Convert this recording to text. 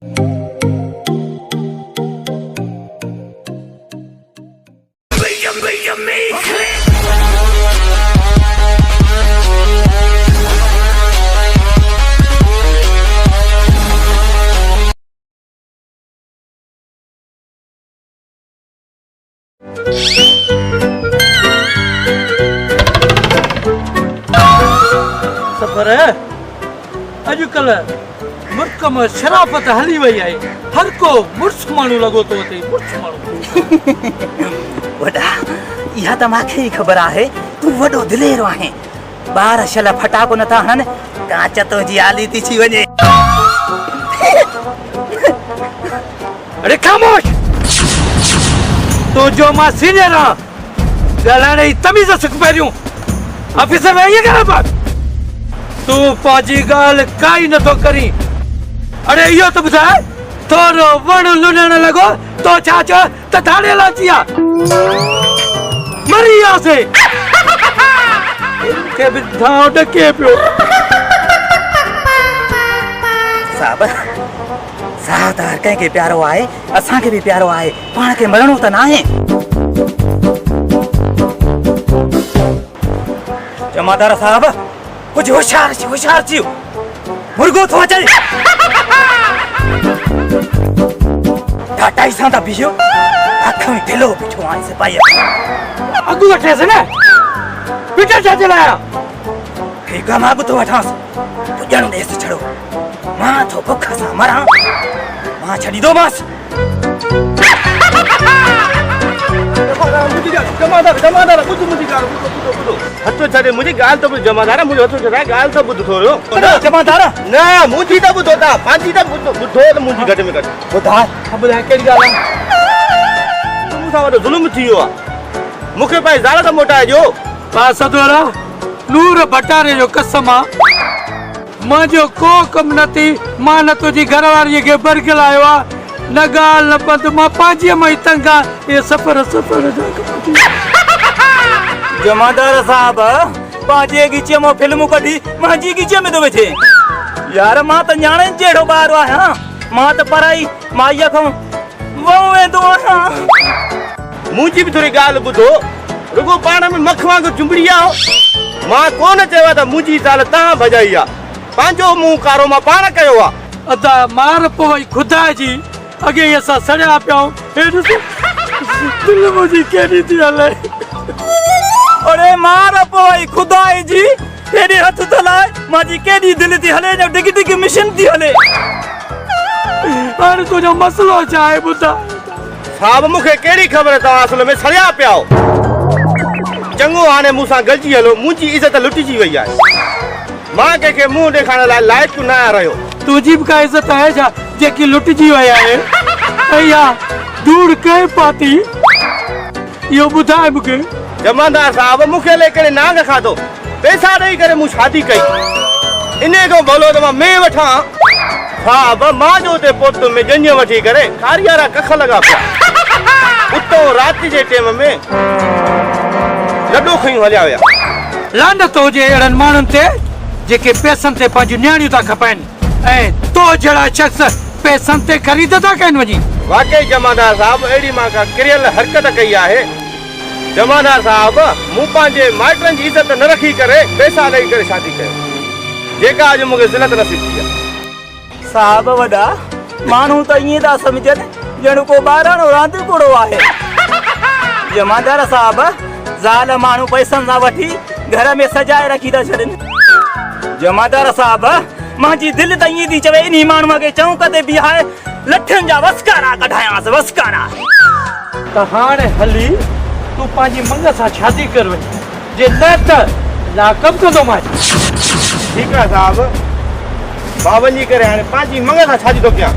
सफर अॼुकल्ह मुल्क में शराफत हली वई आहे। हर को मुर्स माण्हू लॻो थो अचे, मुर्स माण्हू। वॾा इहा त मूंखे ई ख़बर आहे, तूं वॾो दिलेरो आहे। ॿार शल फटाको नथा हणनि, कांच तुंहिंजी आली थी थी वञे। अरे खामोश, तो जो मां सीनियर आहियां, ॻाल्हाइण जी तमीज़ सिख पहिरियों। ऑफिसर में ईअं करण बात तू पंहिंजी ॻाल्हि काई नथो करी। अरे इहो त ॿुधाए, थोरो वण लुणण लॻो तो छा चयो त थाणे लाची आहे, मरी वियासीं। के बि धाव ॾके पियो। साहब साहब त हर कंहिंखे प्यारो आहे, असांखे बि प्यारो आहे, पाण खे मरणो त न आहे। जमादार साहब कुछ होशियार थी, मुर्गो थो अचे। टाटा सां था बीहो, अख में ढिलो बीठो आहे सिपाही। अॻु वठेसि न, पीटर छा जे लाइ आया? ठीकु आहे, मां बि थो वठांसि, तूं ॼण ॾेसि छड़ो। मां थो बुख सां मरां, मां छॾींदोमांसि। जमादार ॿुध मुंहिंजी ॻाल्हि, ॿुधो हथो छॾे मुंहिंजी ॻाल्हि त ॿुध। जमादार मुंहिंजो हथो छॾाए, ॻाल्हि त ॿुध थोरो। जमादार न मुंहिंजी त ॿुधो था, पंहिंजी त ॿुधो त मुंहिंजी घटि में घटि ॿुधाए कहिड़ी ॻाल्हि आहे। मूंसां वॾो ज़ुल्म थी वियो आहे, मूंखे पंहिंजी ज़ाल त मोटाए ॾियो। पा सदोरा नूर भटारे जो कसम आहे, मुंहिंजो को कमु न थी। मां न तुंहिंजी घरवारीअ खे बरगिल आयो आहे, न ॻाल्हि न बंदि। मां पंहिंजीअ मां ई तंग आहे। इहे सफ़र जा जमादार साहब पंहिंजे गीचे में फिल्मूं कढी मुंहिंजी गीचे में थो वेठे। यार मां त न्याणे जहिड़ो ॿार आहियां, मां त पढ़ाई माईअ खां वहु वेंदो आहियां। मुंहिंजी बि थोरी ॻाल्हि ॿुधो, रुगो पाण में मख वांगुरु चुंबड़ी आहे। मां कोन चयो आहे त मुंहिंजी ज़ाल तव्हां भॼाई आहे, पंहिंजो मुंहुं कारो मां पाण कयो आहे। अदा मार पोइ खुदा जी अॻे असां सड़िया पिया। दिलि मुंहिंजी केॾी थी हले। अरे मार पोइ खुदा जी हेॾे हथ त लाइ, मुंहिंजी केॾी दिलि थी हले, डिग डिग मिशन थी हले। हाणे तुंहिंजो मसलो छा आहे ॿुधा? साहब मूंखे कहिड़ी ख़बर, तव्हां असल में सड़िया पिया हो। चङो हाणे मूंसां गॾिजी हलो, मुंहिंजी इज़त लुटिजी वई आहे। मां कंहिंखे मुंहुं ॾेखारण लाइ लाइक़ु न रहियो। तुंहिंजी बि का इज़त आहे छा जेकी लुटिजी वई आहे? या धूड़ कंहिं पाती, इहो ॿुधाए मूंखे। जमादार साहब मूंखे लेकर नांग खाधो, पैसा ॾेई करे मूं शादी कई। इन खां भलो त मां में वठां। साहब मां जो उते पोत में जंज वठी करे कारियारा कख लॻा पिया। उतो राति जे टाइम में लॾो खयूं हलिया विया। लानत हुजे अहिड़नि माण्हुनि ते जेके पैसनि ते पंहिंजूं नियाणियूं था खपाइनि, ऐं तो जहिड़ा शख़्स पैसनि ते ख़रीद था कनि वञी। वाकई जमादार साहब अहिड़ी मां का किरियल हरकत कई आहे। जमादार साहब मूं पंहिंजे माइटनि जी इज़त न रखी करे पैसा ॾेई करे शादी कयो, जेका अॼु मूंखे ज़िलत नसीब थी आहे। साहब वॾा माण्हू त ईअं था सम्झनि ॼण को ॿारहं रांदि कुड़ो आहे। जमादार साहब ज़ाल माण्हू पैसनि सां वठी घर में सजाए रखी था छॾनि। जमादार साहब मुंहिंजी दिलि त ईअं थी चवे इन माण्हूअ खे चौंक ते बीहाए लठनि जा वसकारा कढायांसि, वसकारा। त हाणे हली तूं पंहिंजी मंग सां शादी कर वञ, जे न त लाकम कंदोमांइ। ठीकु आहे साहब, मां वञी करे हाणे पंहिंजी मंग सां शादी थो कयां।